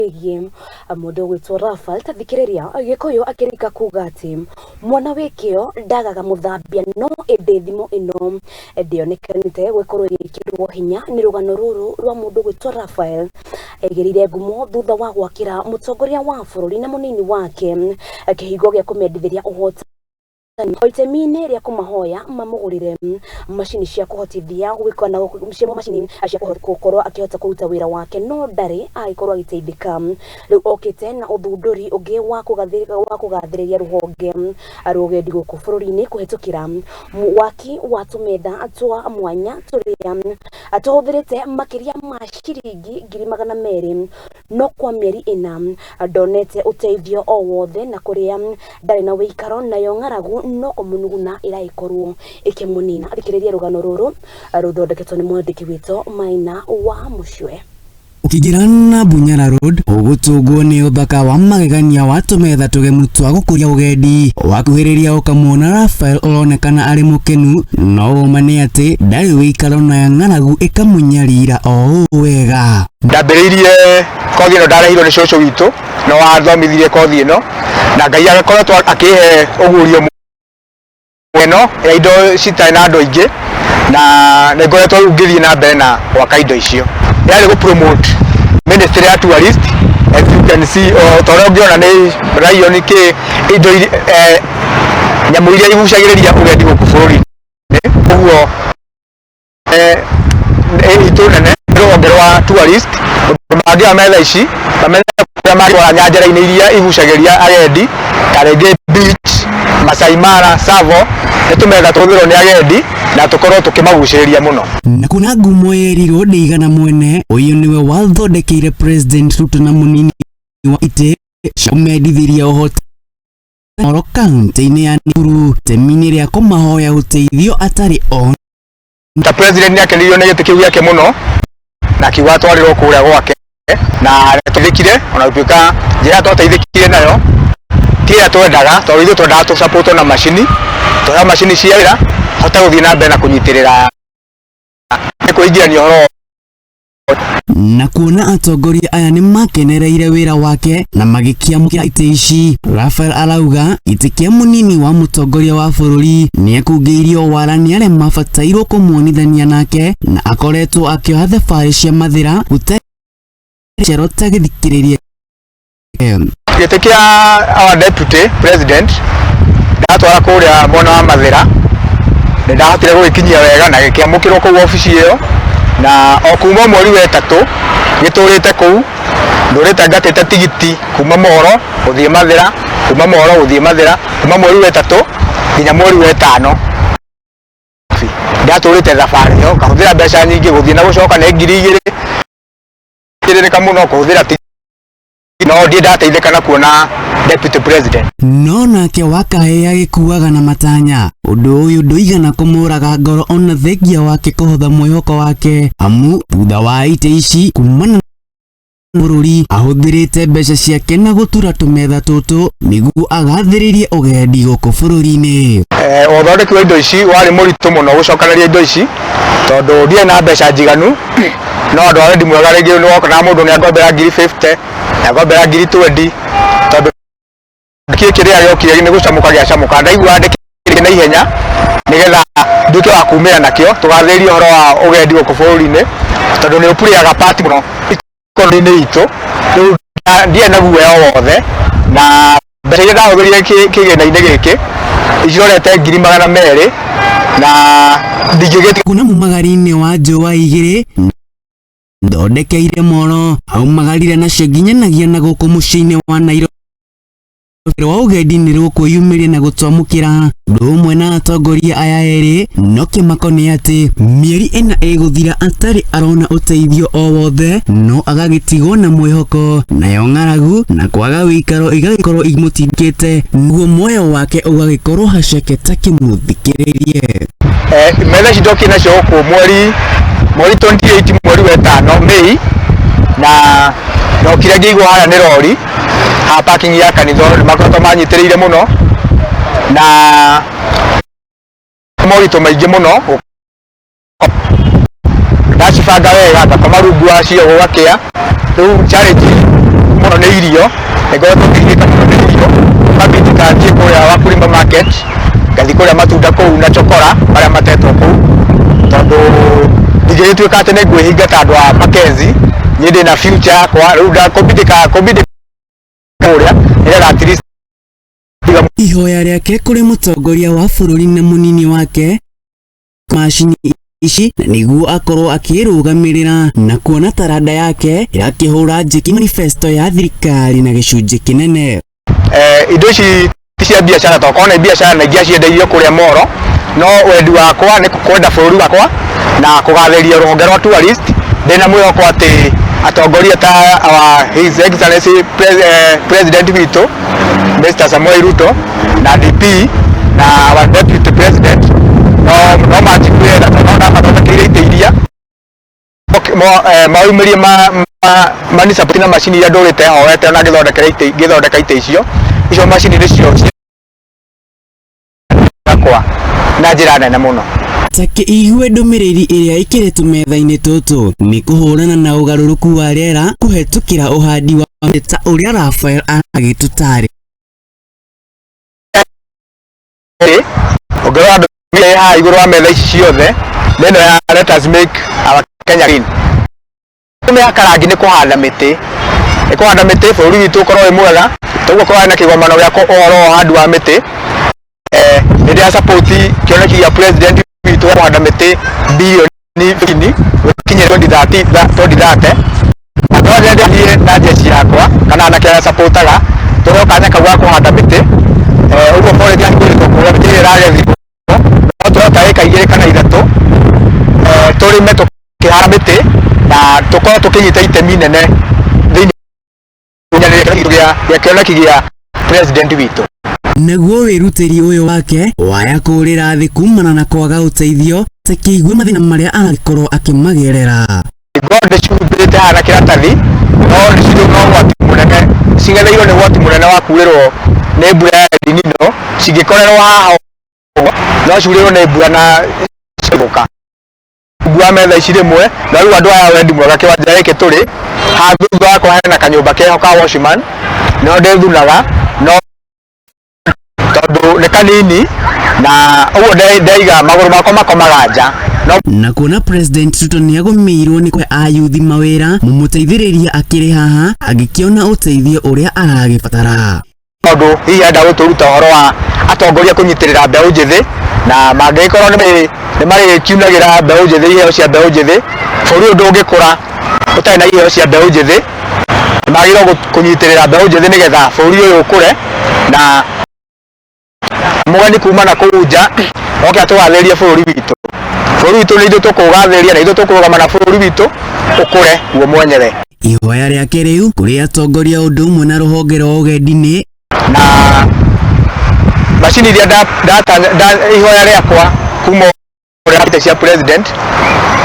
Gie mundu gwitwo Raphael tathikiriria Gikuyu akirika kuga ati mwana wikio ndagaga muthambia no indi thimo ino ndionekanite gwikorwo yikirwo hinya ni rugano ruru rwa mundu gwitwo Raphael egirire ngumo thutha wa gwakira mutongoria wa bururi na munini wake kihigo gya kumendithiria uhota oitemine ria kumahoya mamugurire mashini cia kuhotithia gwikona mashini cia gukorwo akihota kuruta wira wake no ndari aikorwo agiteithika riu okite na uthunduri ungi wa kugathiriria ruhonge rugendi guku bururi-ini kuhitukira waki wa tumetha twa mwanya turia atuhuthirite makiria ma ciringi 200,000 no kwa mieri ina ndonete uteithio o wothe na kuria ndari na wikaro nayo ng'aragu no kumunuguna iraikorwo ikimunina thikiriria rugano ruru ruthondeketwo ni mwandiki wito Maina wa Mucwe. Ukigirana Bunyara Road ugutugwo ni uthaka wa magegania wa tumetha tugemu twa gukuria ugendi wakuhiriria ukamwona Raphael uronekana ari mukenu no umane ati ndari wikaro na ng'aragu ikamunyarira o wega. Ndambiriirie kothi ino ndarehirwo ni cucu witu no wathomithirie kothi ino na Ngai agakoretwo akihe ugurio eno ya indo citarĩ na andũ aingĩ na nĩngoretwo ngĩthiĩ na mbere na gwaka indo icio yarĩ promote ministry ya tourist as you can see tondũ ũngĩona nĩ raioni kĩ indo nyamũ iria igucagĩrĩria ũgendi gũkũ bũrũri-inĩ ũguo itũ nene rũhonge rwa tourist mangĩoya metha ici mangĩora nyanjara-inĩ iria igucagĩria agendi ta rĩngĩ beach Masai Mara Savo nitumetha tuhũthĩrwo nĩ agendi na tukorwo tukimagucĩrĩria muno. Na kuna ngumo yerirwo ndigana mwene uyu niwe wathondekeire President Ruto na munini wa ite umendithiria uhoti oro kaunti-inĩ ya Nakuru temini ria kumahoya uteithio atari on. Ta President nĩakenirio nĩ gĩtĩ kĩu gĩake muno na kiuga atwarirwo kũrĩa gwake na tũthikire ona gũtuĩka njĩra twateithĩkire nayo kila twendaga tondũ ithuĩ twendaga tu support na macini tũheo macini cia wĩra hote gũthiĩ na mbere na kũnyitĩrĩra kũingĩrania ũhoro. Na kuona atongoria aya ni makenereire wira wake na magikiamukira ite ici, Raphael arauga ite kia munini wa mutongoria wa bururi ni akungĩirio wara ni aria mabatairwo kũmuonithania nake na akoretwo akioha thabarĩ cia mathira gũtarĩ cero ta gĩthikĩrĩria. Gĩtĩ kĩa our deputy president ndatwara kũrĩa mwena wa mathira nĩ ndahotire gũgĩkinyia wega na gĩkĩamũkĩrwo kũu ofici ĩyo na o kuma mweri wa ĩtatũ gĩtũrĩte kũu ndũrĩte ngatĩte tigiti kuma Moro gũthiĩ mathira kuma Moro gũthiĩ mathira kuma mweri wa ĩtatũ nginya mweri wa ĩtano ndatũrĩte thabarĩ ĩyo ngahũthĩra mbeca nyingĩ gũthiĩ na gũcoka nĩ 2,000 kĩrĩrĩka mũno kũhũthĩra no ndiĩ ndateithĩka na kuona deputy president no nake wakahea gĩkuaga na matanya ũndũ ũyũ ndũigana kũmũraga ngoro ona thengia wake kũhotha mwĩhoko wake amu thutha wa ite ici kumana bururi ahũthĩrĩte mbeca ciake na gũtura tũmetha tũtũ nĩguo agathĩrĩrie ũgendi gũkũ bũrũri-inĩ. Ũthondeki wa indo ici warĩ mũritũ mũno gũcokanĩria indo ici tondũ ndiĩ na mbeca njiganu no andũ a wendi mwega rĩngĩ nĩ woka na mũndũ nĩ agombera 50,000 agombera 20,000 tondũ kĩrĩa gĩokire nĩ gũcamũka gĩacamũka ndaigua ndĩkĩrĩ na ihenya nĩgetha nduĩke wa kumĩra nakĩo tũgathĩrĩrie ũhoro wa ũgendi gũkũ bũrũri-inĩ tondũ nĩ ũpuriaga pati mũno ikonomĩ-inĩ itũ rĩu ndiĩ na guoya wothe na mbeca iria ndahũthĩrire kĩgĩna-inĩ gĩkĩ icirorete 200,000 na ndingĩgĩtiga kuna mumagari-inĩ wa njũa 2 thondekeire Moro aumagarire nacio nginyanagia na gũkũ mũciĩ-inĩ wa Nairobi wa ugendi nĩ rũkwĩyumĩria na gũtwamũkĩra ũndũ ũmwe na atongoria aya erĩ no kĩmako nĩ atĩ mĩeri ĩna ĩgũthira atarĩ arona ũteithio o wothe no agagĩtigwo na mwĩhoko nayo ng'aragu na kwaga wĩikaro igagĩkorwo imũtindĩkĩte nĩguo muoyo wake ũgagĩkorwo haceke ta kĩmũthikĩrĩrie. Metha ici ndokie nacio gũkũ mweri 28 mweri wa ĩtano Mei na ndokire ngĩigwo harĩa nĩ rori ha parking ya kanitha nĩ makoretwo manyitĩrĩire mũno na moritũ maingĩ mũno ndacibanga wega ngakoma rungu wacio gũgakĩa rĩu challenge irio ngoretwo ngĩgiĩka mũno nĩ irio mabindika thiĩ kũrĩa Wakulima market ngathi kũrĩa matunda kũu na chokora marĩa matetwo kũu tondũ ndingĩgĩtuĩka atĩ nĩ ngwĩhinga ta andũ a Makenzi niĩ ndĩ na future yakwa rĩu ndakũmbindĩka kũrĩa nĩgetha at least ihoya rĩake kũrĩ mũtongoria wa bũrũri na mũnini wake macini ici na nĩguo akorwo akĩrũgamĩrĩra na kuona taranda yake ya kĩhũra njeki manifesto ya thirikari na gĩcunjĩ kĩnene. Indo ici cia biacara tondũ nĩ biacara na ingĩ ciendeirio kũrĩa Moro no wendi wakwa nĩ kwenda bũrũri wakwa na kũgathĩrĩria rũhonge rwa tourist ndĩna mwĩhoko atĩ atongoria ta His Excellency President witũ Mr. Samoei Ruto na DP na our Deputy President no manjiguĩra tondũ mathondekeire itĩ iria maumĩrie manisapoti na macini iria ndũrĩte hoete na ngĩthondeka itĩ icio macini nĩcio kwa na njĩra nene mũno. Take igue ndũmĩrĩri ĩrĩa ĩkĩrĩtwo metha-inĩ tũtũ nĩ kũhũrana na ũgarũrũku wa rĩera kũhetũkĩra ũhandi wa mĩta ũrĩa Raphael agĩtũtarĩ. Ũngĩrora andũ haha igũrũ wa metha ici ciothe nĩno ya Let Us Make Our Kenya Green. Mĩaka rangi nĩ kũhanda mĩtĩ bũrũri witũ ũkorwo wĩ mwega toguo korwo na kĩgomano gĩa ũhoro wa ũhandi wa mĩtĩ nĩndĩ ya support kĩoneki gĩa president witũ kũhanda mĩtĩ bilioni 50 gũkinyĩria 2030 na no ndĩrĩ na jeshi yakwa kana anake arĩa supportaga tũrĩ kanya kau ga kũhanda mĩtĩ ũguo forest yakũrĩtwo kũrĩa mĩtĩ ĩragethirwo no tũrota ĩka 2 kana 3 tũrĩme tũkĩhanda mĩtĩ na tũkorwo tũkĩnyita itemi nene thĩinĩ gĩa kĩoneki gĩa president witũ. Naguo wĩrutĩri ũyũ wake waya kũrĩra thĩ kumana na kwaga ũteithio ta kĩigue mathĩna marĩa aragĩkorwo akĩmagerera. God ciumbĩte haha na kĩratathi no nĩcirĩ na ũgwati mũnene cigereirwo nĩ ũgwati mũnene wa kuurĩrwo nĩ mbura ya El Nino cingĩkorerwo haha no ciurĩrwo nĩ mbura na cigũka mbura metha ici rĩmwe na rĩu andũ aya wendi mwega kĩwanja gĩkĩ tũrĩ haha thutha wakwa hena kanyũmba keho ka washman no ndĩthunaga no tondũ nĩ kanini na ũguo ndaiga magũrũ makwa makomaga nja na kuona President Ruto nĩagũmĩirwo nĩ kũhe ayuthi mawĩra mũmũteithĩrĩria akĩrĩ haha agĩkĩona ũteithio ũrĩa aragĩbatara. Tondũ hihi enda gũtũruta ũhoro wa atongoria kũnyitĩrĩra mbeũ njĩthĩ na mangĩkorwo nĩ marĩkiunagĩra mbeũ njĩthĩ iheo cia mbeũ njĩthĩ bũrũri ndũngĩkũra ũtarĩ na iheo cia mbeũ njĩthĩ magĩrĩirwo kũnyitĩrĩra mbeũ njĩthĩ nĩgetha bũrũri ũyũ ũkũre na mũgeni kuma na kũu nja oke atũgathĩrĩrie bũrũri witũ nĩ ithuĩ tũkũgathĩrĩria na ithuĩ tũkũrũgama na bũrũri witũ ũkũre guo mwenyewe. Ihoya rĩake rĩu kũrĩ atongoria ũndũ ũmwe na rũhonge rwa ũgendi-inĩ na macini iria ihoya rĩakwa kuma kũrĩa cia president